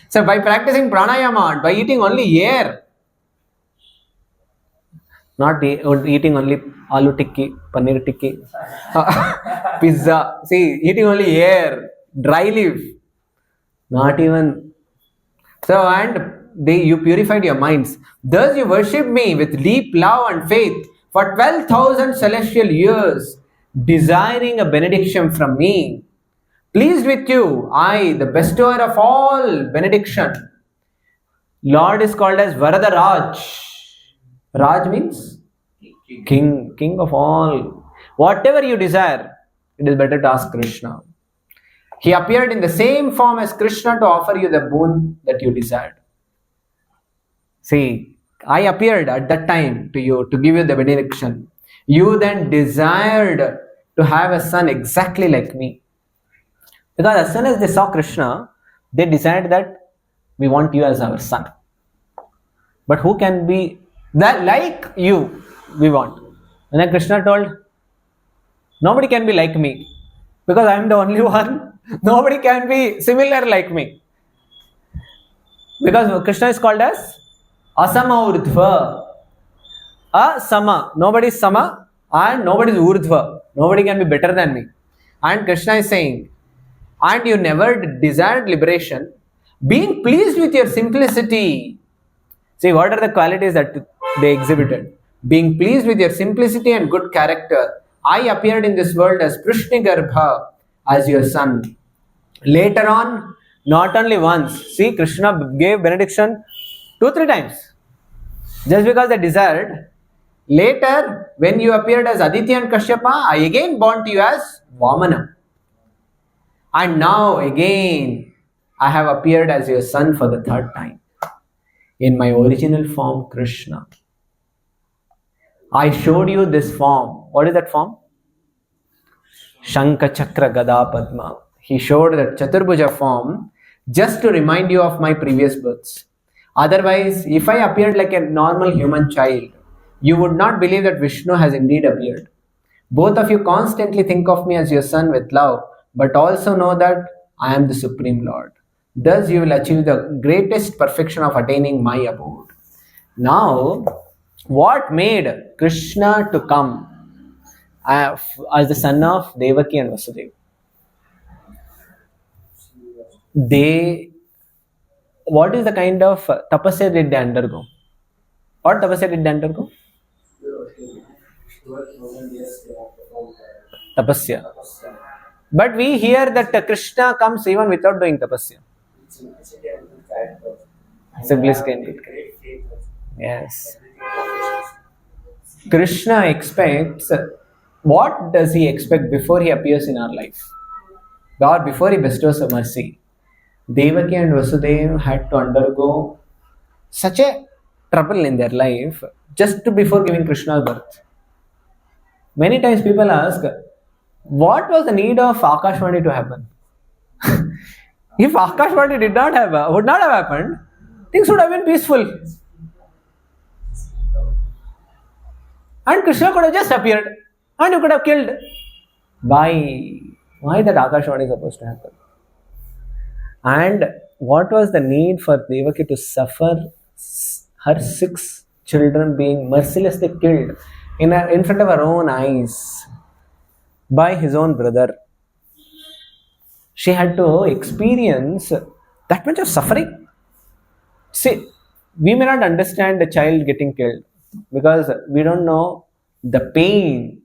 So by practicing pranayama, by eating only air, not eating only aloo tikki, paneer tikki, pizza. See, eating only air, dry leaf, not even. So, and you purified your minds. Thus you worship me with deep love and faith for 12,000 celestial years, desiring a benediction from me. Pleased with you, I, the bestower of all benediction. Lord is called as Varada Raj. Raj means king of all. Whatever you desire, it is better to ask Krishna. He appeared in the same form as Krishna to offer you the boon that you desired. See, I appeared at that time to you to give you the benediction. You then desired to have a son exactly like me. Because as soon as they saw Krishna, they decided that we want you as our son. But who can be that like you? We want. And then Krishna told, nobody can be like me because I am the only one. Nobody can be similar like me. Because Krishna is called as Asama Urdhva. Asama. Nobody is Sama and nobody is Urdhva. Nobody can be better than me. And Krishna is saying, and you never desired liberation, being pleased with your simplicity. See, what are the qualities that they exhibited? Being pleased with your simplicity and good character, I appeared in this world as Prishnigarbha, as your son. Later on, not only once, see, Krishna gave benediction 2-3 times. Just because they desired. Later, when you appeared as Aditya and Kashyapa, I again born to you as Vamana. And now again, I have appeared as your son for the 3rd time. In my original form, Krishna. I showed you this form. What is that form? Shankha Chakra Gada Padma. He showed that Chaturbhuja form just to remind you of my previous births. Otherwise, if I appeared like a normal human child, you would not believe that Vishnu has indeed appeared. Both of you constantly think of me as your son with love, but also know that I am the Supreme Lord. Thus you will achieve the greatest perfection of attaining my abode. Now, what made Krishna to come as the son of Devaki and Vasudeva? What is the kind of tapasya did they undergo? What tapasya did they undergo? Tapasya. But we hear that Krishna comes even without doing tapasya. Simplicity and good character. Yes. Krishna expects, what does he expect before he appears in our life? Or before he bestows a mercy? Devaki and Vasudeva had to undergo such a trouble in their life just before giving Krishna's birth. Many times people ask, what was the need of Akashvani to happen? If Akashvani would not have happened, things would have been peaceful. And Krishna could have just appeared and you could have killed. Why that Akashvani is supposed to happen? And what was the need for Devaki to suffer her 6 children being mercilessly killed in front of her own eyes by his own brother? She had to experience that much of suffering. See, we may not understand the child getting killed because we don't know the pain,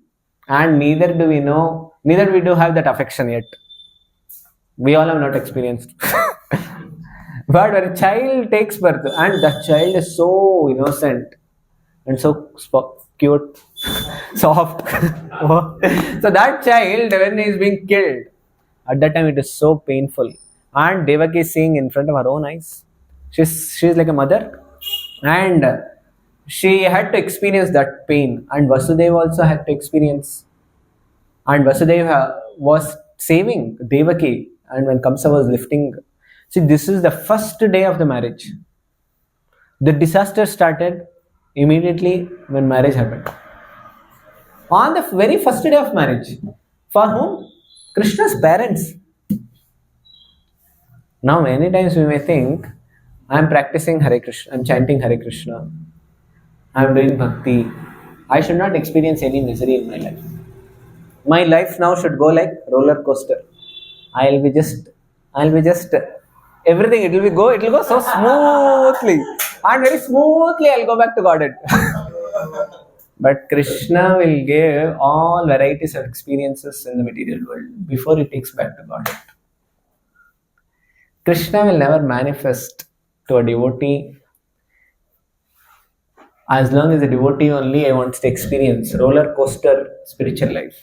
and neither do we have that affection yet. We all have not experienced. But when a child takes birth and the child is so innocent and so cute, soft. So that child, when he is being killed, at that time it is so painful. And Devaki is seeing in front of her own eyes. She's like a mother. And she had to experience that pain. And Vasudeva also had to experience. And Vasudeva was saving Devaki. And when Kamsa was lifting, see, this is the first day of the marriage. The disaster started immediately when marriage happened. On the very first day of marriage. For whom? Krishna's parents. Now, many times we may think, I am practicing Hare Krishna, I am chanting Hare Krishna, I am doing bhakti. I should not experience any misery in my life. My life now should go like roller coaster. I'll be just everything, it will go so smoothly. And very smoothly I'll go back to Godhead. But Krishna will give all varieties of experiences in the material world before he takes back to Godhead. Krishna will never manifest to a devotee as long as the devotee only wants to experience roller coaster spiritual life.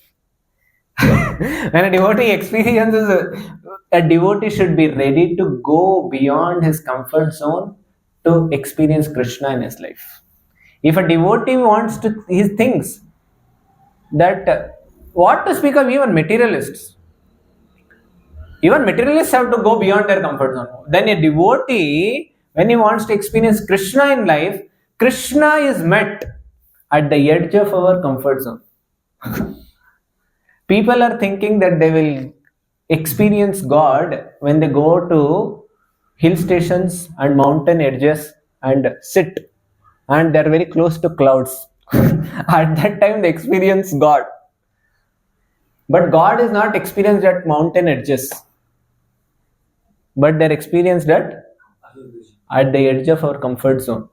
When a devotee experiences, a devotee should be ready to go beyond his comfort zone to experience Krishna in his life. If a devotee wants to, he thinks that what to speak of even materialists. Even materialists have to go beyond their comfort zone. Then a devotee, when he wants to experience Krishna in life, Krishna is met at the edge of our comfort zone. People are thinking that they will experience God when they go to hill stations and mountain edges and sit, and they're very close to clouds. At that time they experience God. But God is not experienced at mountain edges, but they're experienced at the edge of our comfort zone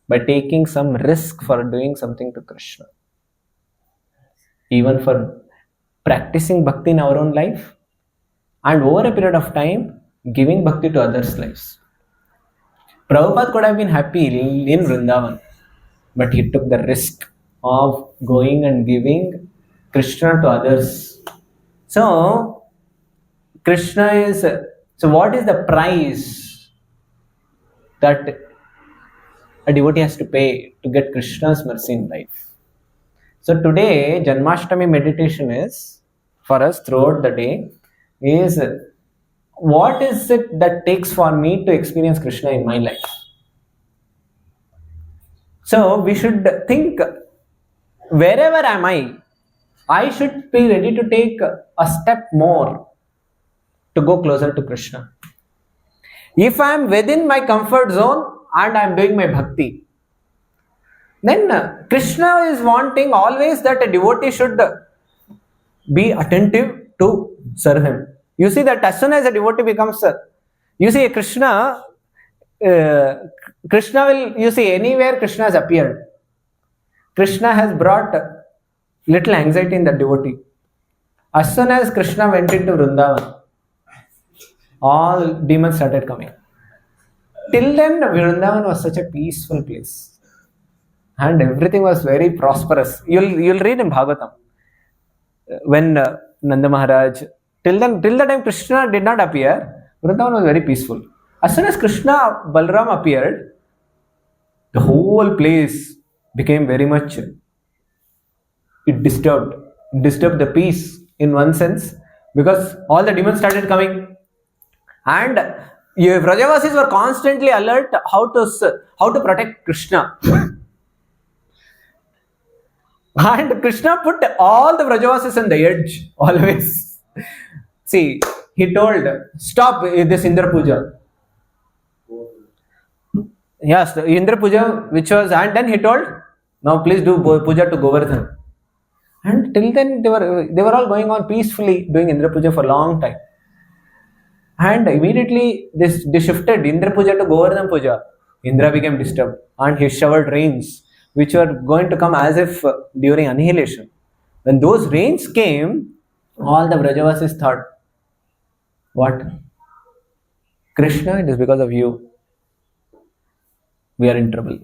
by taking some risk for doing something to Krishna. Even for practicing bhakti in our own life, and over a period of time giving bhakti to others' lives. Prabhupada could have been happy in Vrindavan, but he took the risk of going and giving Krishna to others. So, what is the price that a devotee has to pay to get Krishna's mercy in life? So today, Janmashtami meditation is, for us throughout the day, is what is it that takes for me to experience Krishna in my life? So we should think, wherever am I should be ready to take a step more to go closer to Krishna. If I am within my comfort zone and I am doing my bhakti, then Krishna is wanting always that a devotee should be attentive to serve him. You see that as soon as a devotee becomes, you see Krishna will, you see anywhere Krishna has appeared, Krishna has brought little anxiety in the devotee. As soon as Krishna went into Vrindavan, all demons started coming. Till then, Vrindavan was such a peaceful place. And everything was very prosperous. You'll read in Bhagavatam. When Nanda Maharaj, till the time Krishna did not appear, Vrindavan was very peaceful. As soon as Krishna, Balram appeared, the whole place became very much, it disturbed the peace in one sense, because all the demons started coming. And Vrajavasis were constantly alert how to protect Krishna. And Krishna put all the Vrajavasis on the edge, always. See, he told, stop this Indra Puja. Yes, the Indra Puja, which was, and then he told, now please do puja to Govardhan. And till then, they were all going on peacefully doing Indra Puja for a long time. And immediately, they shifted Indra Puja to Govardhan Puja. Indra became disturbed and he showered rains, which were going to come as if during annihilation. When those rains came, all the Vrajavasis thought, what? Krishna, it is because of you. We are in trouble.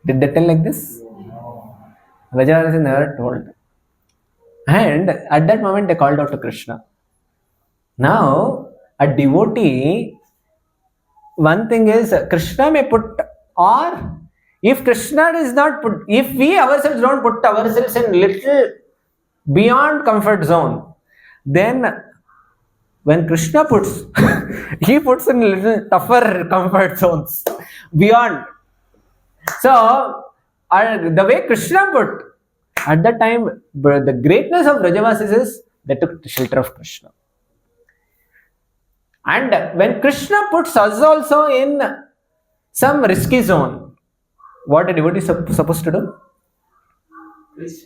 Did they tell like this? Vrajavasis never told. And at that moment, they called out to Krishna. Now, a devotee, one thing is, Krishna may put, or if Krishna is not put, if we ourselves don't put ourselves in little beyond comfort zone, then when Krishna puts, he puts in little tougher comfort zones beyond. So, the way Krishna put, at that time, the greatness of Vrajavasis is they took the shelter of Krishna. And when Krishna puts us also in some risky zone, what a devotee is supposed to do?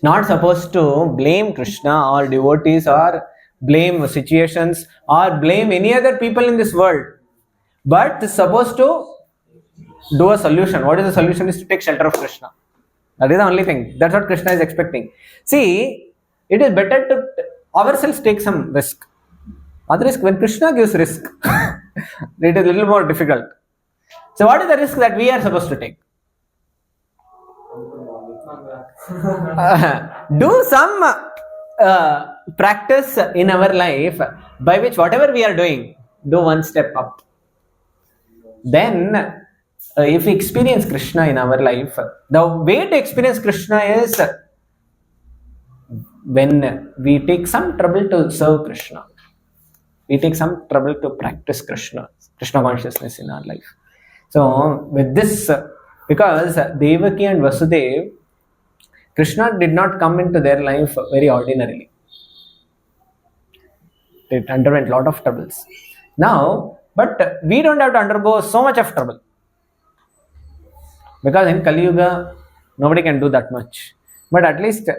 Not supposed to blame Krishna or devotees or blame situations or blame any other people in this world, but supposed to do a solution. What is the solution? Is to take shelter of Krishna. That is the only thing. That's what Krishna is expecting. See, it is better to ourselves take some risk. Other risk, when Krishna gives risk, it is a little more difficult. So what is the risk that we are supposed to take? Do some practice in our life by which whatever we are doing, do one step up. Then, if we experience Krishna in our life, the way to experience Krishna is when we take some trouble to serve Krishna. We take some trouble to practice Krishna consciousness in our life. So with this, because Devaki and Vasudev, Krishna did not come into their life very ordinarily. It underwent a lot of troubles. Now, but we don't have to undergo so much of trouble. Because in Kali Yuga, nobody can do that much. But at least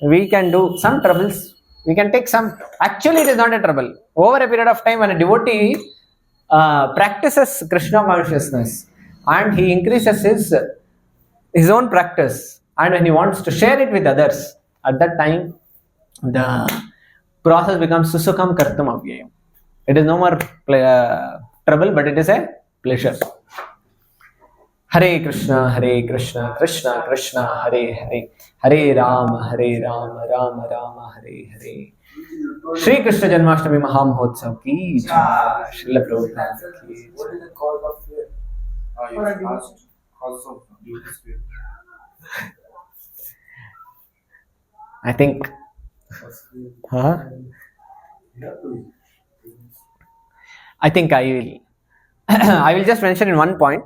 we can do some troubles. We can take some. Actually, it is not a trouble. Over a period of time, when a devotee practices Krishna consciousness and he increases his own practice, and when he wants to share it with others, at that time, the process becomes Susukam Kartum Avyayam. It is no more trouble, but it is a pleasure. Hare Krishna, Krishna Krishna, Hare Hare, Hare Rama, Rama Rama, Hare Hare. Shri Krishna Janmashtami Mahamahotsav ki jai. Srila Prabhupada ki What jai. is the cause of fear? You asked cause of Devaki's fear. I think. Huh? I think I will. I will just mention in one point.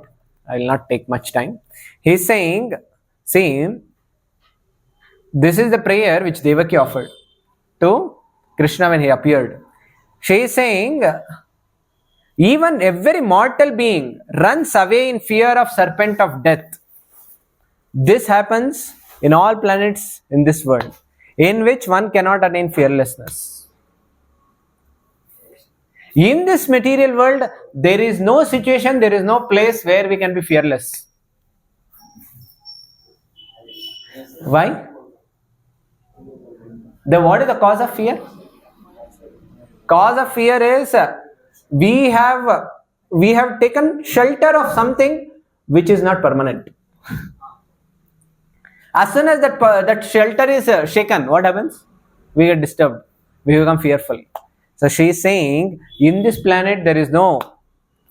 I will not take much time. He is saying, see, this is the prayer which Devaki offered to Krishna when he appeared. She is saying, even every mortal being runs away in fear of serpent of death. This happens in all planets in this world, in which one cannot attain fearlessness. In this material world, there is no situation, there is no place where we can be fearless. Why? What is the cause of fear? Cause of fear is we have taken shelter of something which is not permanent. As soon as that shelter is shaken, what happens? We get disturbed. We become fearful. So she is saying, in this planet there is no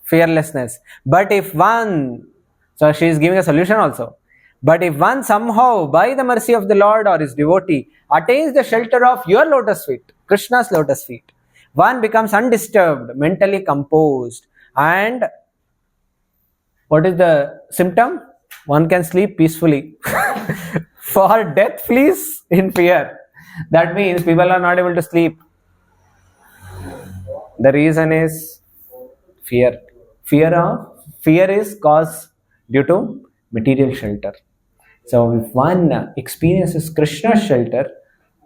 fearlessness. But if one, so she is giving a solution also. But if one somehow, by the mercy of the Lord or his devotee, attains the shelter of your lotus feet, Krishna's lotus feet, one becomes undisturbed, mentally composed. And what is the symptom? One can sleep peacefully. For death flees in fear. That means people are not able to sleep. The reason is fear. Fear is caused due to material shelter. So if one experiences Krishna's shelter,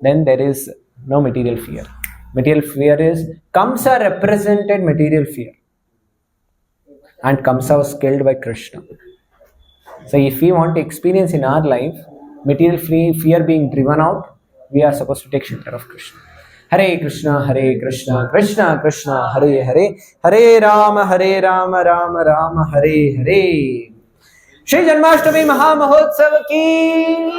then there is no material fear. Material fear is, Kamsa represented material fear. And Kamsa was killed by Krishna. So if we want to experience in our life material fear being driven out, we are supposed to take shelter of Krishna. Hare Krishna, Krishna Krishna, Hare Hare, Hare Rama, Rama Rama, Hare Hare. Shri Janmashtami Mahamahotsav ki